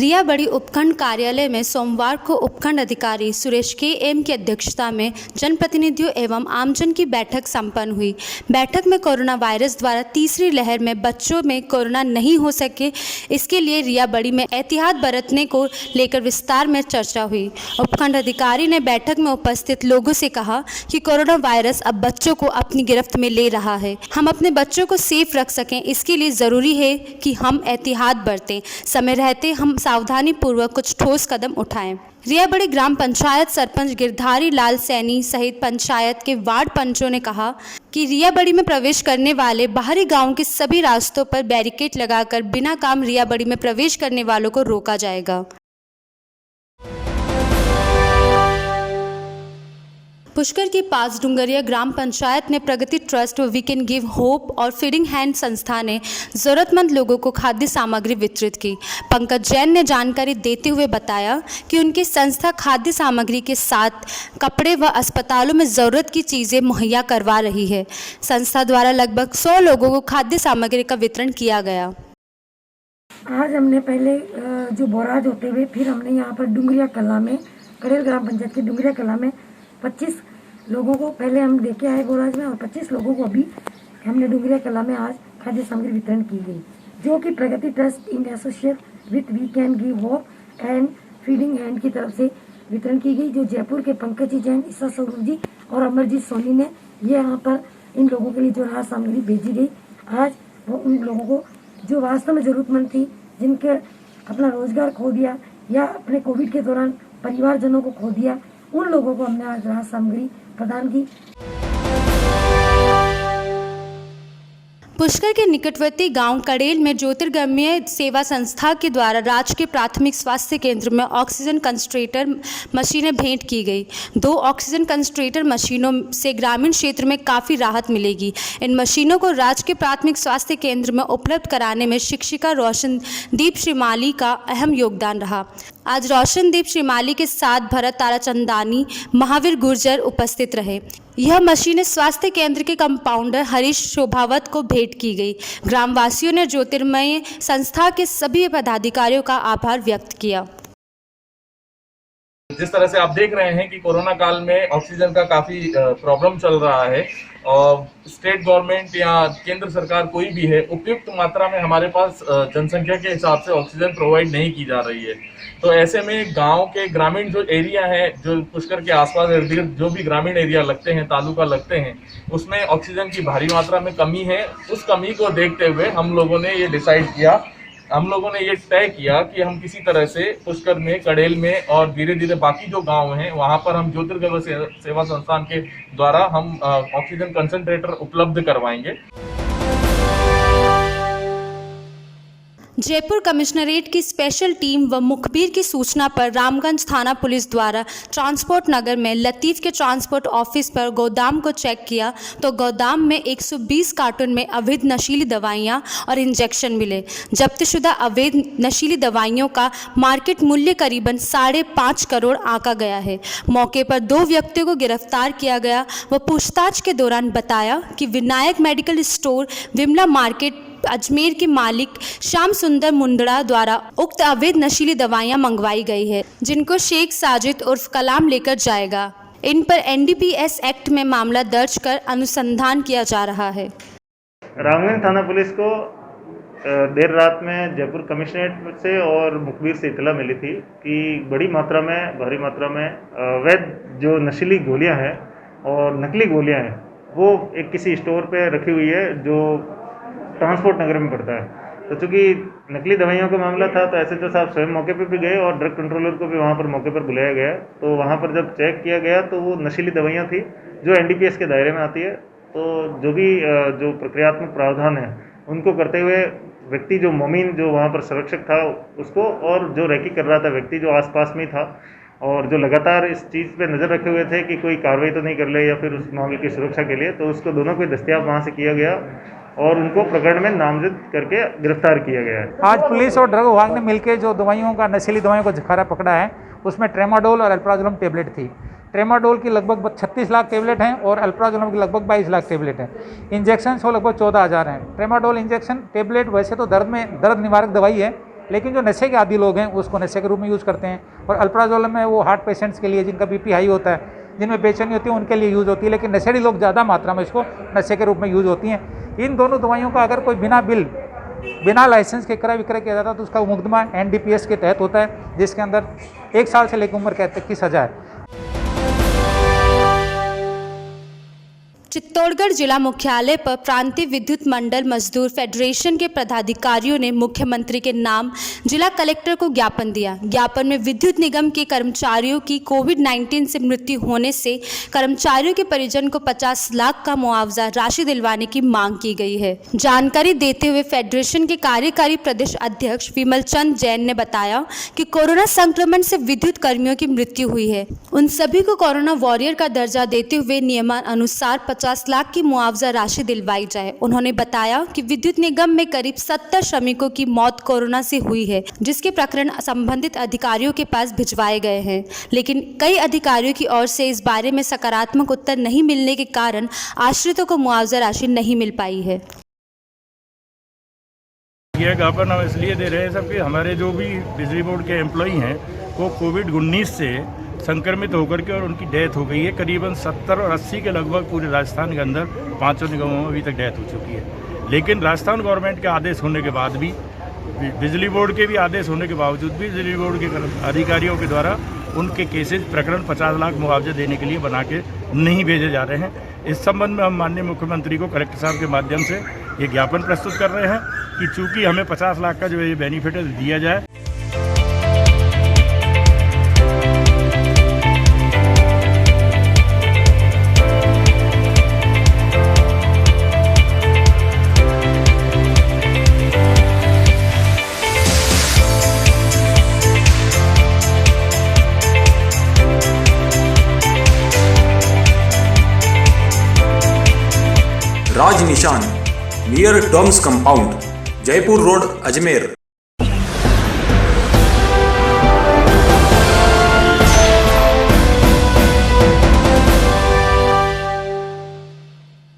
रिया बड़ी उपखंड कार्यालय में सोमवार को उपखंड अधिकारी सुरेश के एम की अध्यक्षता में जनप्रतिनिधियों एवं आमजन की बैठक संपन्न हुई। बैठक में कोरोना वायरस द्वारा तीसरी लहर में बच्चों में कोरोना नहीं हो सके, इसके लिए रिया बड़ी में एहतियात बरतने को लेकर विस्तार में चर्चा हुई। उपखंड अधिकारी ने बैठक में उपस्थित लोगों से कहा कि कोरोना वायरस अब बच्चों को अपनी गिरफ्त में ले रहा है। हम अपने बच्चों को सेफ रख सकें, इसके लिए ज़रूरी है कि हम एहतियात बरतें, समय रहते हम सावधानी पूर्वक कुछ ठोस कदम उठाएं। रिया बड़ी ग्राम पंचायत सरपंच गिरधारी लाल सैनी सहित पंचायत के वार्ड पंचों ने कहा कि रिया बड़ी में प्रवेश करने वाले बाहरी गांव के सभी रास्तों पर बैरिकेड लगाकर बिना काम रिया बड़ी में प्रवेश करने वालों को रोका जाएगा। पुष्कर के पास डुंगरिया ग्राम पंचायत में प्रगति ट्रस्ट व वी कैन गिव होप और फीडिंग हैंड संस्था ने ज़रूरतमंद लोगों को खाद्य सामग्री वितरित की। पंकज जैन ने जानकारी देते हुए बताया कि उनकी संस्था खाद्य सामग्री के साथ कपड़े व अस्पतालों में ज़रूरत की चीज़ें मुहैया करवा रही है। संस्था द्वारा लगभग 100 लोगों को खाद्य सामग्री का वितरण किया गया। आज हमने पहले जो बोराज होते हुए फिर हमने यहाँ पर डुंगरिया कला में करेल ग्राम पंचायत के डुंगरिया कला में 25 लोगों को पहले हम देके आए बोराज में और 25 लोगों को अभी हमने डुंगरिया कला में आज खाद्य सामग्री वितरण की गई, जो कि Pragati trust in associate with we can give hope and feeding hand की तरफ से वितरण की गई, जो जयपुर के पंकज जैन, ईसा स्वरूप जी और अमरजीत सोनी ने ये यहाँ पर इन लोगों के लिए जो राहत सामग्री भेजी गई। आज वो उन लोगों को जो वास्तव में ज़रूरतमंद थी, जिनके अपना रोजगार खो दिया या अपने कोविड के दौरान परिवारजनों को खो दिया, उन लोगों को हमने आज राहत सामग्री प्रदान की। पुष्कर के निकटवर्ती गांव कड़ेल में ज्योतिर्गमय सेवा संस्था के द्वारा राजकीय प्राथमिक स्वास्थ्य केंद्र में ऑक्सीजन कंसंट्रेटर मशीनें भेंट की गई। 2 ऑक्सीजन कंसंट्रेटर मशीनों से ग्रामीण क्षेत्र में काफ़ी राहत मिलेगी। इन मशीनों को राजकीय प्राथमिक स्वास्थ्य केंद्र में उपलब्ध कराने में शिक्षिका रोशनदीप श्रीमाली का अहम योगदान रहा। आज रोशनदीप श्रीमाली के साथ भरत ताराचंदानी, महावीर गुर्जर उपस्थित रहे। यह मशीनें स्वास्थ्य केंद्र के कंपाउंडर हरीश शोभावत को भेंट की गई। ग्रामवासियों ने ज्योतिर्मय संस्था के सभी पदाधिकारियों का आभार व्यक्त किया। जिस तरह से आप देख रहे हैं कि कोरोना काल में ऑक्सीजन का काफी प्रॉब्लम चल रहा है और स्टेट गवर्नमेंट या केंद्र सरकार कोई भी है उपयुक्त मात्रा में हमारे पास जनसंख्या के हिसाब से ऑक्सीजन प्रोवाइड नहीं की जा रही है। तो ऐसे में गांव के ग्रामीण जो एरिया है, जो पुष्कर के आसपास इर्द गिर्द जो भी ग्रामीण एरिया लगते हैं, तालुका लगते हैं, उसमें ऑक्सीजन की भारी मात्रा में कमी है। उस कमी को देखते हुए हम लोगों ने ये डिसाइड किया, हम लोगों ने ये तय किया कि हम किसी तरह से पुष्कर में, कड़ेल में और धीरे धीरे बाकी जो गांव हैं वहां पर हम ज्योतिर्गमय सेवा संस्थान के द्वारा हम ऑक्सीजन कंसंट्रेटर उपलब्ध करवाएंगे। जयपुर कमिश्नरेट की स्पेशल टीम व मुखबिर की सूचना पर रामगंज थाना पुलिस द्वारा ट्रांसपोर्ट नगर में लतीफ़ के ट्रांसपोर्ट ऑफिस पर गोदाम को चेक किया तो गोदाम में 120 कार्टून में अवैध नशीली दवाइयां और इंजेक्शन मिले। जब्तशुदा अवैध नशीली दवाइयों का मार्केट मूल्य करीबन 5.5 करोड़ आंका गया है। मौके पर 2 व्यक्तियों को गिरफ्तार किया गया व पूछताछ के दौरान बताया कि Vinayak medical store Vimla market Ajmer के मालिक श्याम सुंदर मुंदड़ा द्वारा उक्त अवैध नशीली दवाइयां मंगवाई गई है, जिनको शेख साजिद उर्फ कलाम लेकर जाएगा। इन पर NDPS एक्ट में मामला दर्ज कर अनुसंधान किया जा रहा है। रामगंज थाना पुलिस को देर रात में जयपुर कमिश्नरेट से और मुखबिर से इतला मिली थी कि भारी मात्रा में अवैध जो नशीली गोलियां हैं और नकली गोलियां हैं वो एक किसी स्टोर पे रखी हुई है जो ट्रांसपोर्ट नगर में पड़ता है। तो चूँकि नकली दवाइयों का मामला था तो SHO साहब स्वयं मौके पर भी गए और ड्रग कंट्रोलर को भी वहाँ पर मौके पर बुलाया गया। तो वहाँ पर जब चेक किया गया तो वो नशीली दवाइयाँ थी जो NDPS के दायरे में आती है। तो जो भी जो प्रक्रियात्मक प्रावधान है उनको करते हुए व्यक्ति जो मोमीन जो वहाँ पर संरक्षक था उसको और जो रैकी कर रहा था व्यक्ति जो आसपास में था और जो लगातार इस चीज़ पे नज़र रखे हुए थे कि कोई कार्रवाई तो नहीं कर ले या फिर उस मामले की सुरक्षा के लिए, तो उसको दोनों को दस्तयाब वहाँ से किया गया और उनको प्रकरण में नामजद करके गिरफ्तार किया गया है। आज पुलिस और ड्रग विभाग ने मिलकर जो दवाइयों का नशीली दवाइयों को झखारा पकड़ा है उसमें ट्रेमाडोल और अल्प्राजोलम टेबलेट थी। ट्रेमाडोल की लगभग 36 लाख टेबलेट हैं और अल्प्राजोलम की लगभग 22 लाख टेबलेट हैं। इंजेक्शन लगभग 14,000 हैं। ट्रेमाडोल इंजेक्शन टेबलेट वैसे तो दर्द निवारक दवाई है, लेकिन जो नशे के आदी लोग हैं उसको नशे के रूप में यूज़ करते हैं। और अल्प्राजोल में वो हार्ट पेशेंट्स के लिए, जिनका बीपी हाई होता है, जिनमें बेचैनी होती है, उनके लिए यूज़ होती है। लेकिन नशेड़ी लोग ज़्यादा मात्रा में इसको नशे के रूप में यूज़ होती हैं। इन दोनों दवाइयों का अगर कोई बिना बिल, बिना लाइसेंस के क्रय विक्रय किया जाता है तो उसका मुकदमा NDPS के तहत होता है, जिसके अंदर 1 साल से लेकर उम्र कैद तक की सजा है। चित्तौड़गढ़ जिला मुख्यालय पर प्रांतीय विद्युत मंडल मजदूर फेडरेशन के पदाधिकारियों ने मुख्यमंत्री के नाम जिला कलेक्टर को ज्ञापन दिया। ज्ञापन में विद्युत निगम के कर्मचारियों की कोविड-19 से मृत्यु होने से कर्मचारियों के परिजन को 50 लाख का मुआवजा राशि दिलवाने की मांग की गई है। जानकारी देते हुए फेडरेशन के कार्यकारी प्रदेश अध्यक्ष विमल चंद जैन ने बताया कि कोरोना संक्रमण से विद्युत कर्मियों की मृत्यु हुई है। उन सभी को कोरोना वॉरियर का दर्जा देते हुए नियमानुसार 50 लाख की मुआवजा राशि दिलवाई जाए। उन्होंने बताया कि विद्युत निगम में करीब 70 श्रमिकों की मौत कोरोना से हुई है, जिसके प्रकरण संबंधित अधिकारियों के पास भिजवाए गए हैं, लेकिन कई अधिकारियों की ओर से इस बारे में सकारात्मक उत्तर नहीं मिलने के कारण आश्रितों को मुआवजा राशि नहीं मिल पाई है। यह ज्ञापन हम इसलिए दे रहे हैं सब कि हमारे जो भी बिजली बोर्ड के एम्प्लॉई हैं वो कोविड-19 से संक्रमित होकर के और उनकी डेथ हो गई है। करीबन 70 और 80 के लगभग पूरे राजस्थान के अंदर 5 निगमों में अभी तक डेथ हो चुकी है। लेकिन राजस्थान गवर्नमेंट के आदेश होने के बाद भी, बिजली बोर्ड के भी आदेश होने के बावजूद भी बिजली बोर्ड के अधिकारियों के द्वारा उनके केसेज प्रकरण 50 लाख मुआवजे देने के लिए बना के नहीं भेजे जा रहे हैं। इस संबंध में हम माननीय मुख्यमंत्री को कलेक्टर साहब के माध्यम से ये ज्ञापन प्रस्तुत कर रहे हैं कि चूँकि हमें 50 लाख का जो ये बेनिफिट है दिया जाए। Raj Nishan near Doms compound, Jaipur road, Ajmer.